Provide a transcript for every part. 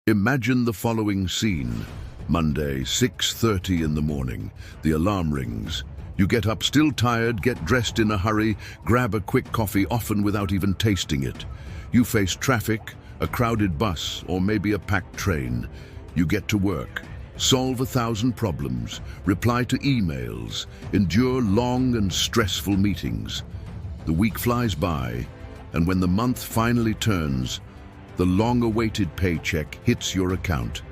Imagine the following scene. Monday, 6:30 in the morning. The alarm rings. You get up still tired, get dressed in a hurry, grab a quick coffee, often without even tasting it. You face traffic, a crowded bus, or maybe a packed train. You get to work, solve 1,000 problems, reply to emails, endure long and stressful meetings. The week flies by, and when the month finally turns, the long-awaited paycheck hits your account.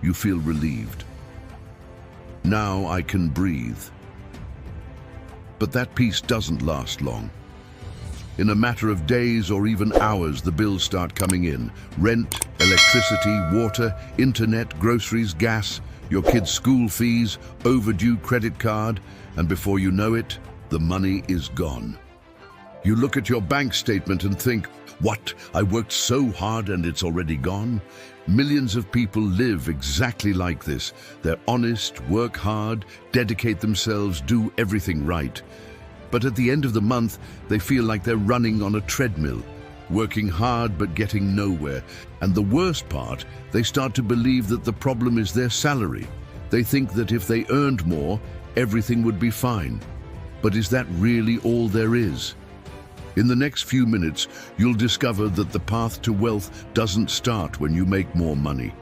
You feel relieved. Now I can breathe. But that peace doesn't last long. In a matter of days or even hours, the bills start coming in. Rent, electricity, water, internet, groceries, gas, your kids' school fees, overdue credit card, and before you know it, the money is gone. You look at your bank statement and think, what? I worked so hard and it's already gone? Millions of people live exactly like this. They're honest, work hard, dedicate themselves, do everything right. But at the end of the month, they feel like they're running on a treadmill, working hard but getting nowhere. And the worst part, they start to believe that the problem is their salary. They think that if they earned more, everything would be fine. But is that really all there is? In the next few minutes, you'll discover that the path to wealth doesn't start when you make more money.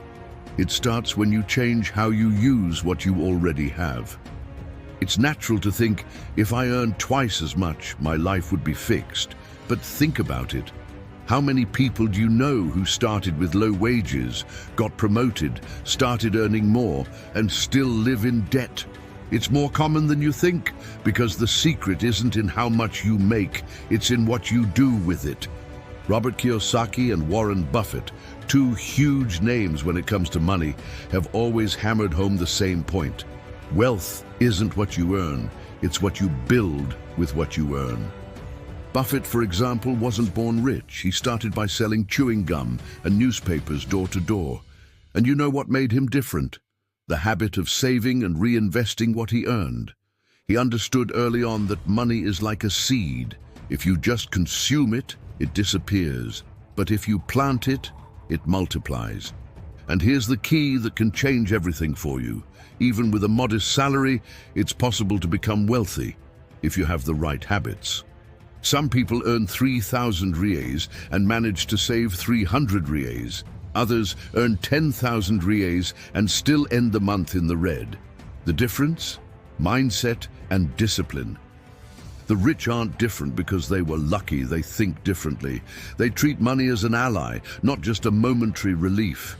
It starts when you change how you use what you already have. It's natural to think, if I earned twice as much, my life would be fixed. But think about it. How many people do you know who started with low wages, got promoted, started earning more, and still live in debt? It's more common than you think, because the secret isn't in how much you make, it's in what you do with it. Robert Kiyosaki and Warren Buffett, two huge names when it comes to money, have always hammered home the same point. Wealth isn't what you earn, it's what you build with what you earn. Buffett, for example, wasn't born rich. He started by selling chewing gum and newspapers door to door. And you know what made him different? The habit of saving and reinvesting what he earned. He understood early on that money is like a seed. If you just consume it, it disappears. But if you plant it, it multiplies. And here's the key that can change everything for you. Even with a modest salary, it's possible to become wealthy if you have the right habits. Some people earn 3,000 rials and manage to save 300 rials. Others earn 10,000 rials and still end the month in the red. The difference? Mindset and discipline. The rich aren't different because they were lucky, they think differently. They treat money as an ally, not just a momentary relief.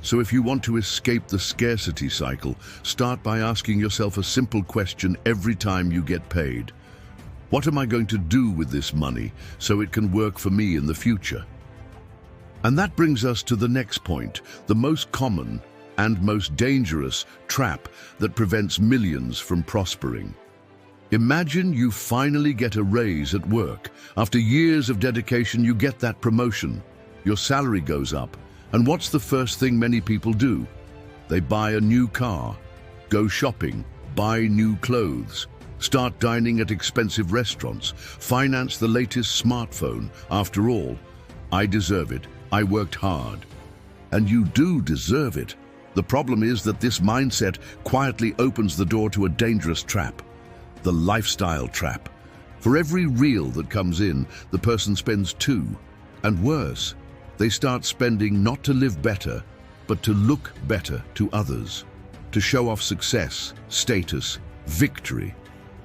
So if you want to escape the scarcity cycle, start by asking yourself a simple question every time you get paid. What am I going to do with this money so it can work for me in the future? And that brings us to the next point, the most common and most dangerous trap that prevents millions from prospering. Imagine you finally get a raise at work. After years of dedication, you get that promotion. Your salary goes up. And what's the first thing many people do? They buy a new car, go shopping, buy new clothes, start dining at expensive restaurants, finance the latest smartphone. After all, I deserve it. I worked hard. And you do deserve it. The problem is that this mindset quietly opens the door to a dangerous trap, the lifestyle trap. For every real that comes in, the person spends two. And worse, they start spending not to live better, but to look better to others, to show off success, status, victory.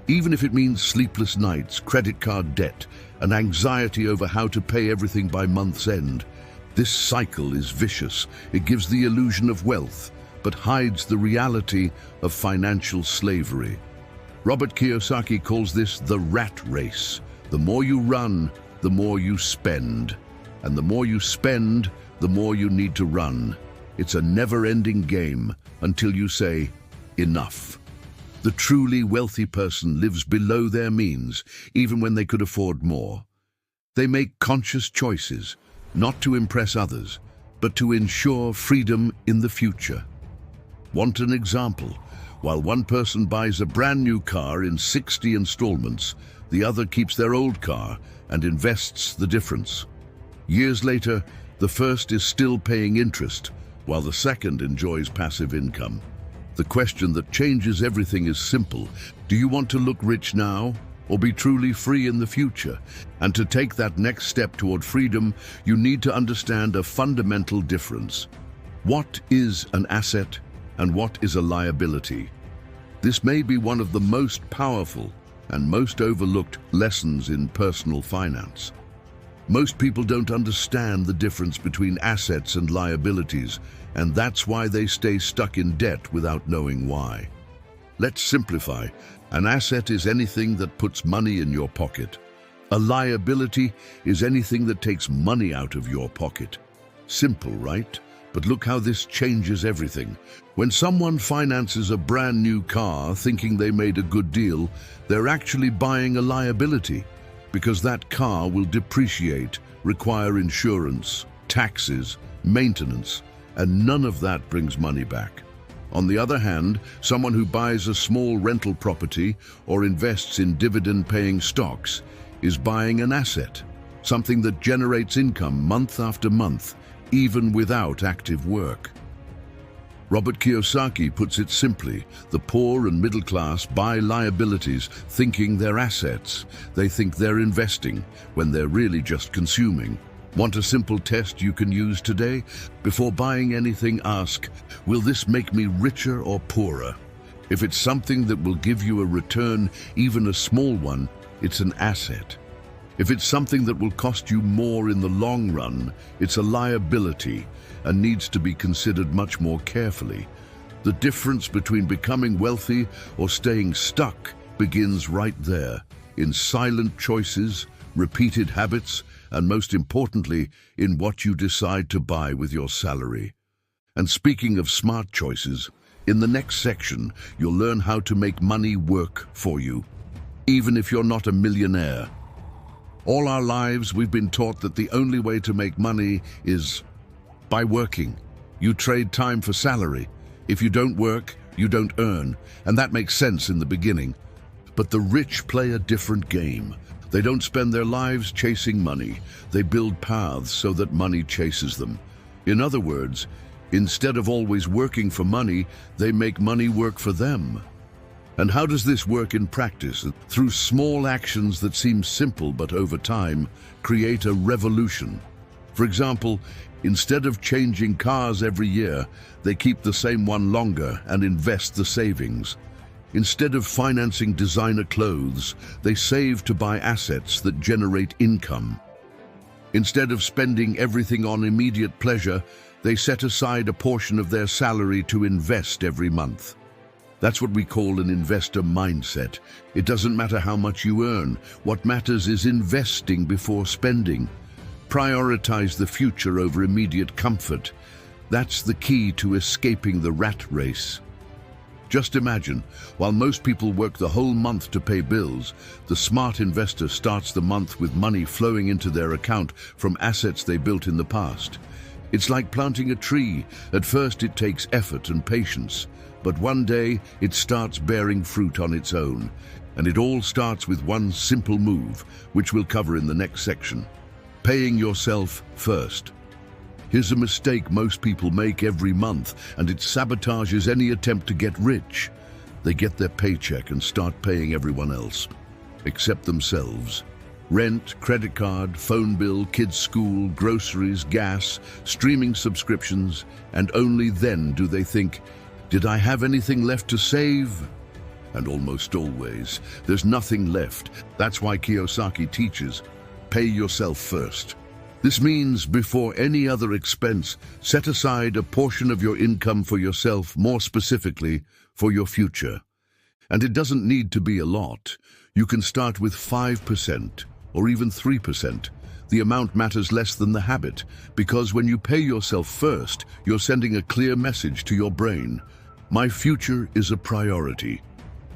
Even if it means sleepless nights, credit card debt, and anxiety over how to pay everything by month's end. This cycle is vicious. It gives the illusion of wealth, but hides the reality of financial slavery. Robert Kiyosaki calls this the rat race. The more you run, the more you spend. And the more you spend, the more you need to run. It's a never-ending game until you say, enough. The truly wealthy person lives below their means, even when they could afford more. They make conscious choices, not to impress others, but to ensure freedom in the future. Want an example? While one person buys a brand new car in 60 installments, the other keeps their old car and invests the difference. Years later, the first is still paying interest, while the second enjoys passive income. The question that changes everything is simple. Do you want to look rich now or be truly free in the future? And to take that next step toward freedom, you need to understand a fundamental difference. What is an asset and what is a liability? This may be one of the most powerful and most overlooked lessons in personal finance. Most people don't understand the difference between assets and liabilities, and that's why they stay stuck in debt without knowing why. Let's simplify. An asset is anything that puts money in your pocket. A liability is anything that takes money out of your pocket. Simple, right? But look how this changes everything. When someone finances a brand new car thinking they made a good deal, they're actually buying a liability, because that car will depreciate, require insurance, taxes, maintenance, and none of that brings money back. On the other hand, someone who buys a small rental property or invests in dividend-paying stocks is buying an asset, something that generates income month after month, even without active work. Robert Kiyosaki puts it simply: the poor and middle class buy liabilities thinking they're assets. They think they're investing when they're really just consuming. Want a simple test you can use today? Before buying anything, ask, will this make me richer or poorer? If it's something that will give you a return, even a small one, it's an asset. If it's something that will cost you more in the long run, it's a liability and needs to be considered much more carefully. The difference between becoming wealthy or staying stuck begins right there, in silent choices, repeated habits, and most importantly, in what you decide to buy with your salary. And speaking of smart choices, in the next section, you'll learn how to make money work for you, even if you're not a millionaire. All our lives, we've been taught that the only way to make money is by working. You trade time for salary. If you don't work, you don't earn, and that makes sense in the beginning. But the rich play a different game. They don't spend their lives chasing money. They build paths so that money chases them. In other words, instead of always working for money, they make money work for them. And how does this work in practice? Through small actions that seem simple but over time create a revolution. For example, instead of changing cars every year, they keep the same one longer and invest the savings. Instead of financing designer clothes, they save to buy assets that generate income. Instead of spending everything on immediate pleasure, they set aside a portion of their salary to invest every month. That's what we call an investor mindset. It doesn't matter how much you earn. What matters is investing before spending. Prioritize the future over immediate comfort. That's the key to escaping the rat race. Just imagine, while most people work the whole month to pay bills, the smart investor starts the month with money flowing into their account from assets they built in the past. It's like planting a tree. At first it takes effort and patience, but one day it starts bearing fruit on its own. And it all starts with one simple move, which we'll cover in the next section: paying yourself first. Here's a mistake most people make every month, and it sabotages any attempt to get rich. They get their paycheck and start paying everyone else, except themselves. Rent, credit card, phone bill, kids' school, groceries, gas, streaming subscriptions, and only then do they think, did I have anything left to save? And almost always, there's nothing left. That's why Kiyosaki teaches, pay yourself first. This means before any other expense, set aside a portion of your income for yourself, more specifically, for your future. And it doesn't need to be a lot. You can start with 5% or even 3%. The amount matters less than the habit, because when you pay yourself first, you're sending a clear message to your brain. My future is a priority.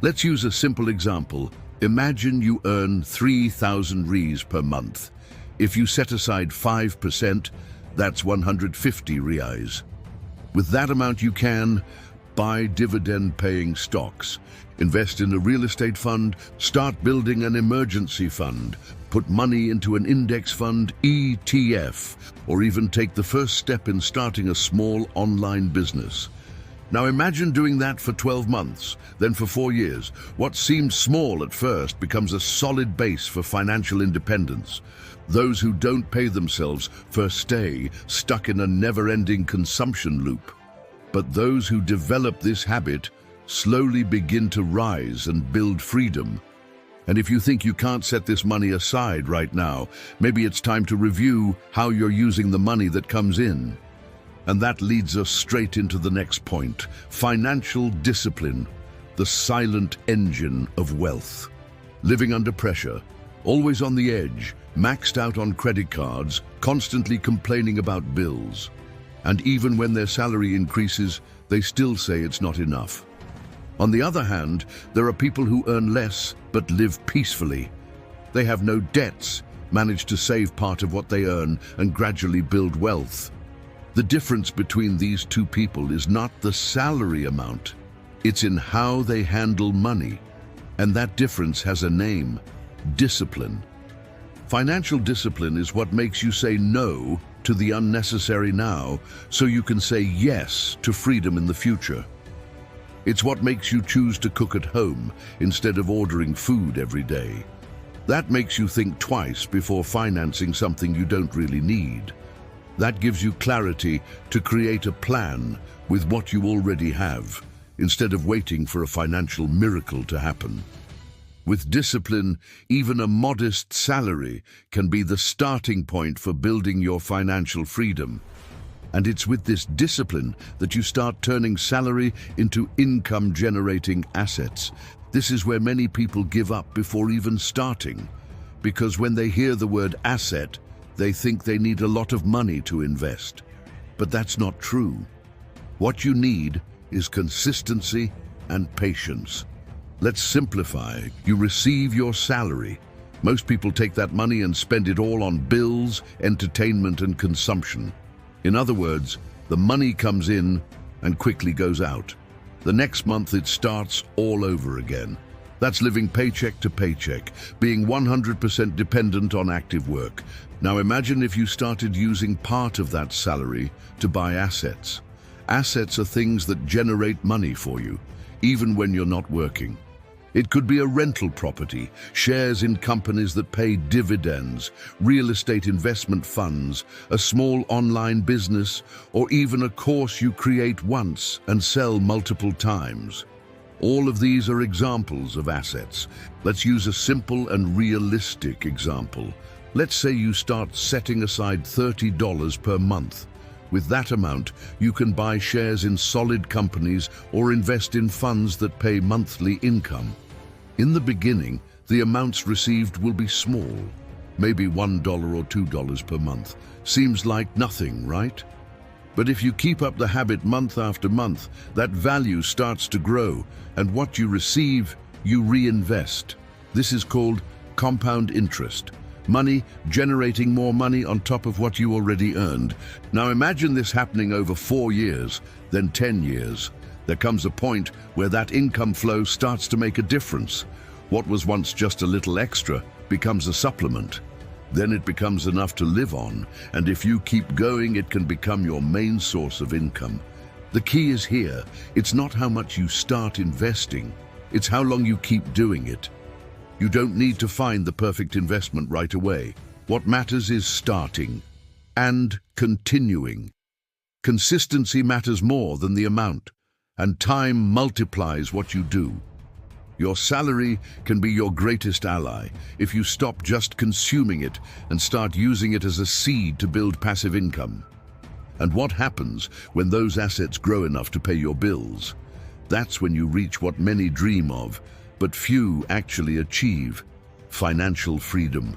Let's use a simple example. Imagine you earn 3,000 Rs per month. If you set aside 5%, that's 150 Rs. With that amount you can buy dividend-paying stocks, invest in a real estate fund, start building an emergency fund, put money into an index fund, ETF, or even take the first step in starting a small online business. Now imagine doing that for 12 months, then for 4 years. What seemed small at first becomes a solid base for financial independence. Those who don't pay themselves first stay stuck in a never-ending consumption loop. But those who develop this habit slowly begin to rise and build freedom. And if you think you can't set this money aside right now, maybe it's time to review how you're using the money that comes in. And that leads us straight into the next point: financial discipline, the silent engine of wealth. Living under pressure, always on the edge, maxed out on credit cards, constantly complaining about bills. And even when their salary increases, they still say it's not enough. On the other hand, there are people who earn less but live peacefully. They have no debts, manage to save part of what they earn, and gradually build wealth. The difference between these two people is not the salary amount. It's in how they handle money. And that difference has a name: discipline. Financial discipline is what makes you say no to the unnecessary now, so you can say yes to freedom in the future. It's what makes you choose to cook at home instead of ordering food every day. That makes you think twice before financing something you don't really need. That gives you clarity to create a plan with what you already have, instead of waiting for a financial miracle to happen. With discipline, even a modest salary can be the starting point for building your financial freedom. And it's with this discipline that you start turning salary into income-generating assets. This is where many people give up before even starting, because when they hear the word asset, they think they need a lot of money to invest. But that's not true. What you need is consistency and patience. Let's simplify. You receive your salary. Most people take that money and spend it all on bills, entertainment, and consumption. In other words, the money comes in and quickly goes out. The next month it starts all over again. That's living paycheck to paycheck, being 100% dependent on active work. Now imagine if you started using part of that salary to buy assets. Assets are things that generate money for you, even when you're not working. It could be a rental property, shares in companies that pay dividends, real estate investment funds, a small online business, or even a course you create once and sell multiple times. All of these are examples of assets. Let's use a simple and realistic example. Let's say you start setting aside $30 per month. With that amount, you can buy shares in solid companies or invest in funds that pay monthly income. In the beginning, the amounts received will be small, maybe $1 or $2 per month. Seems like nothing, right? But if you keep up the habit month after month, that value starts to grow, and what you receive, you reinvest. This is called compound interest. Money generating more money on top of what you already earned. Now imagine this happening over 4 years, then 10 years. There comes a point where that income flow starts to make a difference. What was once just a little extra becomes a supplement. Then it becomes enough to live on, and if you keep going, it can become your main source of income. The key is here. It's not how much you start investing, it's how long you keep doing it. You don't need to find the perfect investment right away. What matters is starting and continuing. Consistency matters more than the amount, and time multiplies what you do. Your salary can be your greatest ally if you stop just consuming it and start using it as a seed to build passive income. And what happens when those assets grow enough to pay your bills? That's when you reach what many dream of, but few actually achieve: financial freedom.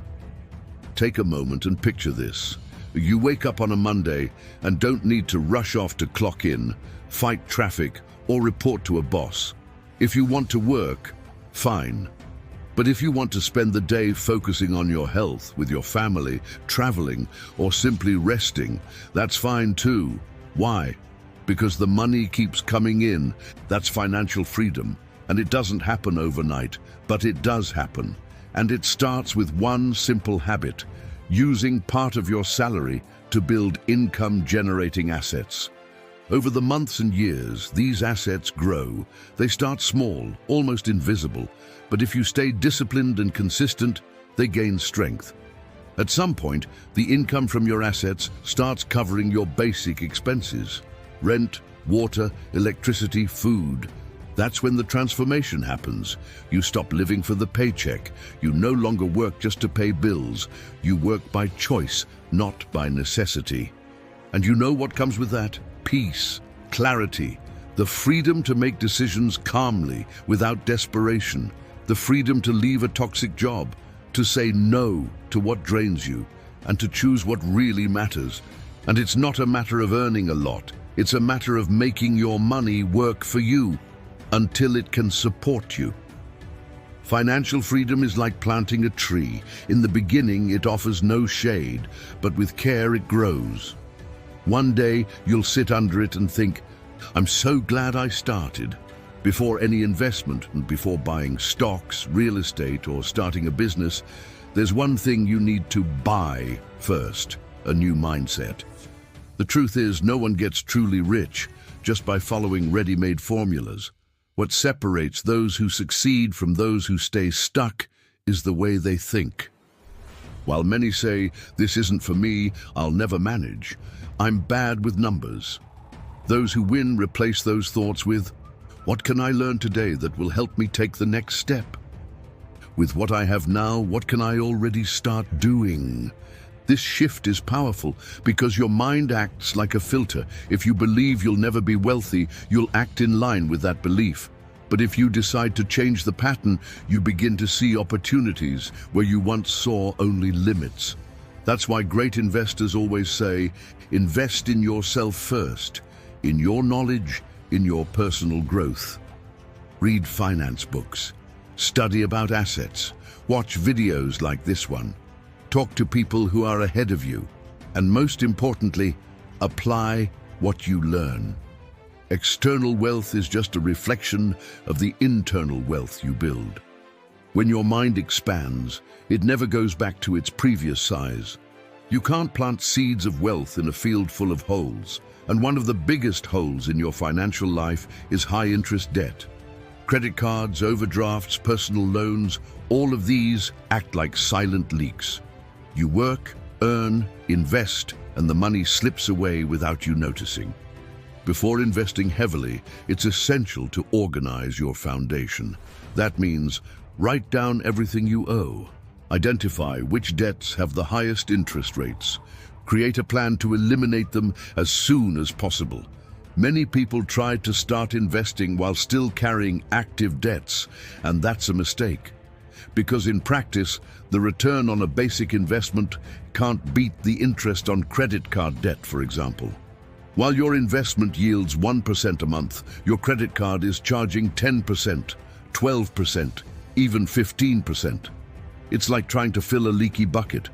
Take a moment and picture this. You wake up on a Monday and don't need to rush off to clock in, fight traffic, or report to a boss. If you want to work, fine. But if you want to spend the day focusing on your health, with your family, traveling, or simply resting, that's fine too. Why? Because the money keeps coming in. That's financial freedom. And it doesn't happen overnight, but it does happen. And it starts with one simple habit: using part of your salary to build income-generating assets. Over the months and years, these assets grow. They start small, almost invisible, but if you stay disciplined and consistent, they gain strength. At some point, the income from your assets starts covering your basic expenses: rent, water, electricity, food. That's when the transformation happens. You stop living for the paycheck. You no longer work just to pay bills. You work by choice, not by necessity. And you know what comes with that? Peace, clarity, the freedom to make decisions calmly, without desperation, the freedom to leave a toxic job, to say no to what drains you, and to choose what really matters. And it's not a matter of earning a lot. It's a matter of making your money work for you until it can support you. Financial freedom is like planting a tree. In the beginning, it offers no shade, but with care it grows. One day, you'll sit under it and think, "I'm so glad I started." Before any investment and before buying stocks, real estate, or starting a business, there's one thing you need to buy first: a new mindset. The truth is, no one gets truly rich just by following ready-made formulas. What separates those who succeed from those who stay stuck is the way they think. While many say, "This isn't for me, I'll never manage. I'm bad with numbers," those who win replace those thoughts with, "What can I learn today that will help me take the next step? With what I have now, what can I already start doing?" This shift is powerful because your mind acts like a filter. If you believe you'll never be wealthy, you'll act in line with that belief. But if you decide to change the pattern, you begin to see opportunities where you once saw only limits. That's why great investors always say, invest in yourself first, in your knowledge, in your personal growth. Read finance books, study about assets, watch videos like this one, talk to people who are ahead of you, and most importantly, apply what you learn. External wealth is just a reflection of the internal wealth you build. When your mind expands, it never goes back to its previous size. You can't plant seeds of wealth in a field full of holes, and one of the biggest holes in your financial life is high-interest debt. Credit cards, overdrafts, personal loans, all of these act like silent leaks. You work, earn, invest, and the money slips away without you noticing. Before investing heavily, it's essential to organize your foundation. That means write down everything you owe. Identify which debts have the highest interest rates. Create a plan to eliminate them as soon as possible. Many people try to start investing while still carrying active debts, and that's a mistake. Because in practice, the return on a basic investment can't beat the interest on credit card debt, for example. While your investment yields 1% a month, your credit card is charging 10%, 12%, even 15%. It's like trying to fill a leaky bucket.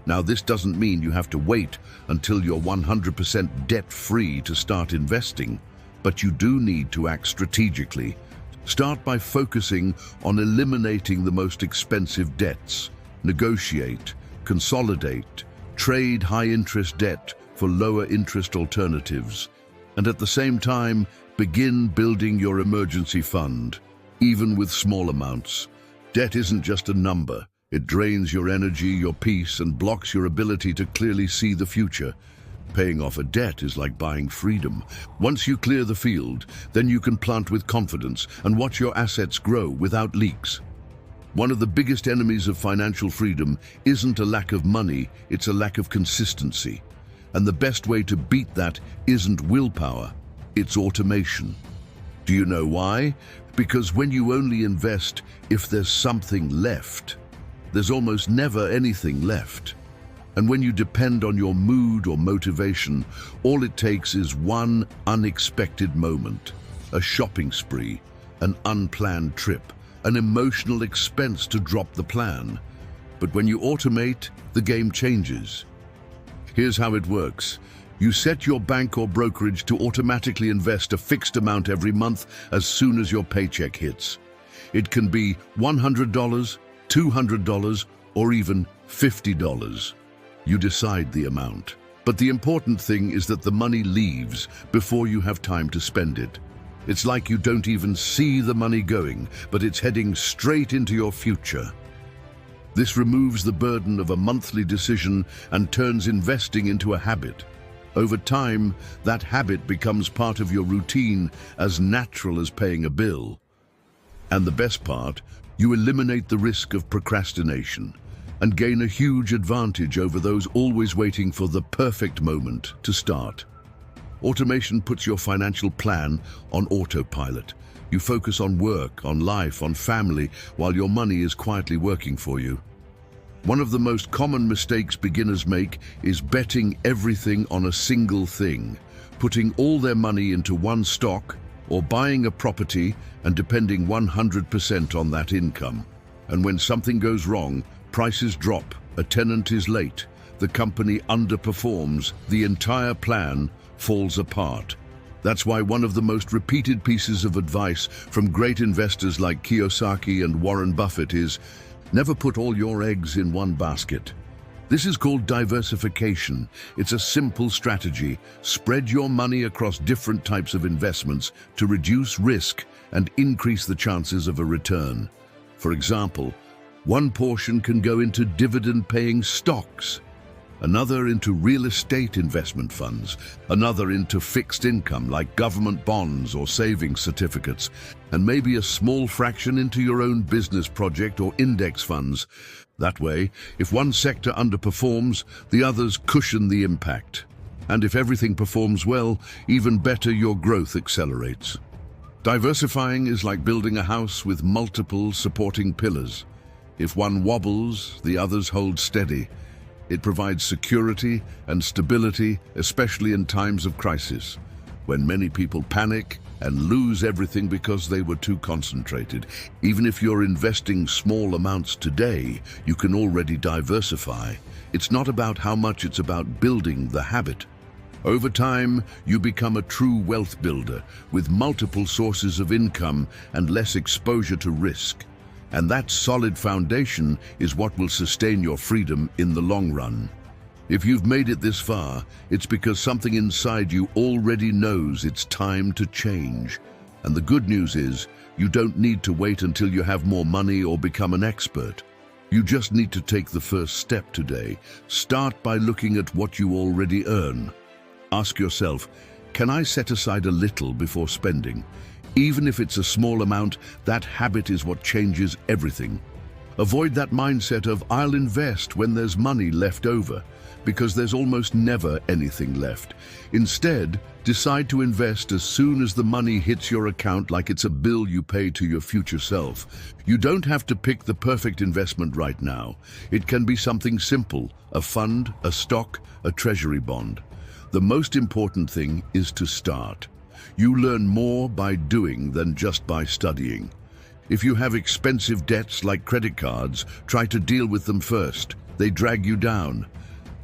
Now, this doesn't mean you have to wait until you're 100% debt-free to start investing, but you do need to act strategically. Start by focusing on eliminating the most expensive debts. Negotiate, consolidate, trade high-interest debt for lower interest alternatives, and at the same time, begin building your emergency fund, even with small amounts. Debt isn't just a number. It drains your energy, your peace, and blocks your ability to clearly see the future. Paying off a debt is like buying freedom. Once you clear the field, then you can plant with confidence and watch your assets grow without leaks. One of the biggest enemies of financial freedom isn't a lack of money, it's a lack of consistency. And the best way to beat that isn't willpower, it's automation. Do you know why? Because when you only invest if there's something left, there's almost never anything left. And when you depend on your mood or motivation, all it takes is one unexpected moment, a shopping spree, an unplanned trip, an emotional expense to drop the plan. But when you automate, the game changes. Here's how it works. You set your bank or brokerage to automatically invest a fixed amount every month as soon as your paycheck hits. It can be $100, $200, or even $50. You decide the amount. But the important thing is that the money leaves before you have time to spend it. It's like you don't even see the money going, but it's heading straight into your future. This removes the burden of a monthly decision and turns investing into a habit. Over time, that habit becomes part of your routine, as natural as paying a bill. And the best part, you eliminate the risk of procrastination and gain a huge advantage over those always waiting for the perfect moment to start. Automation puts your financial plan on autopilot. You focus on work, on life, on family, while your money is quietly working for you. One of the most common mistakes beginners make is betting everything on a single thing, putting all their money into one stock or buying a property and depending 100% on that income. And when something goes wrong, prices drop, a tenant is late, the company underperforms, the entire plan falls apart. That's why one of the most repeated pieces of advice from great investors like Kiyosaki and Warren Buffett is, never put all your eggs in one basket. This is called diversification. It's a simple strategy. Spread your money across different types of investments to reduce risk and increase the chances of a return. For example, one portion can go into dividend-paying stocks, another into real estate investment funds, another into fixed income like government bonds or savings certificates, and maybe a small fraction into your own business project or index funds. That way, if one sector underperforms, the others cushion the impact. And if everything performs well, even better, your growth accelerates. Diversifying is like building a house with multiple supporting pillars. If one wobbles, the others hold steady. It provides security and stability, especially in times of crisis, when many people panic and lose everything because they were too concentrated. Even if you're investing small amounts today, you can already diversify. It's not about how much, it's about building the habit. Over time, you become a true wealth builder with multiple sources of income and less exposure to risk. And that solid foundation is what will sustain your freedom in the long run. If you've made it this far, it's because something inside you already knows it's time to change. And the good news is, you don't need to wait until you have more money or become an expert. You just need to take the first step today. Start by looking at what you already earn. Ask yourself, can I set aside a little before spending? Even if it's a small amount, that habit is what changes everything. Avoid that mindset of, I'll invest when there's money left over, because there's almost never anything left. Instead, decide to invest as soon as the money hits your account, like it's a bill you pay to your future self. You don't have to pick the perfect investment right now. It can be something simple, a fund, a stock, a treasury bond. The most important thing is to start. You learn more by doing than just by studying. If you have expensive debts like credit cards, try to deal with them first. They drag you down.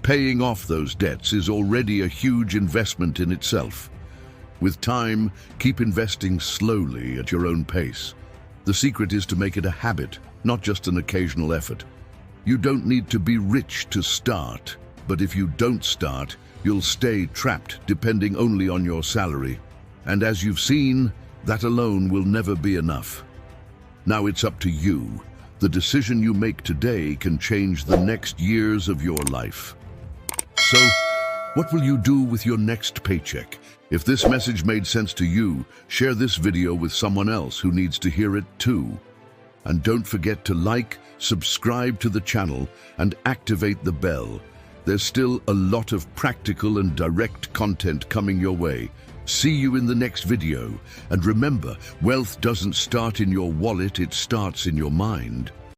Paying off those debts is already a huge investment in itself. With time, keep investing slowly at your own pace. The secret is to make it a habit, not just an occasional effort. You don't need to be rich to start, but if you don't start, you'll stay trapped depending only on your salary. And as you've seen, that alone will never be enough. Now it's up to you. The decision you make today can change the next years of your life. So, what will you do with your next paycheck? If this message made sense to you, share this video with someone else who needs to hear it too. And don't forget to like, subscribe to the channel, and activate the bell. There's still a lot of practical and direct content coming your way. See you in the next video. And remember, wealth doesn't start in your wallet, it starts in your mind.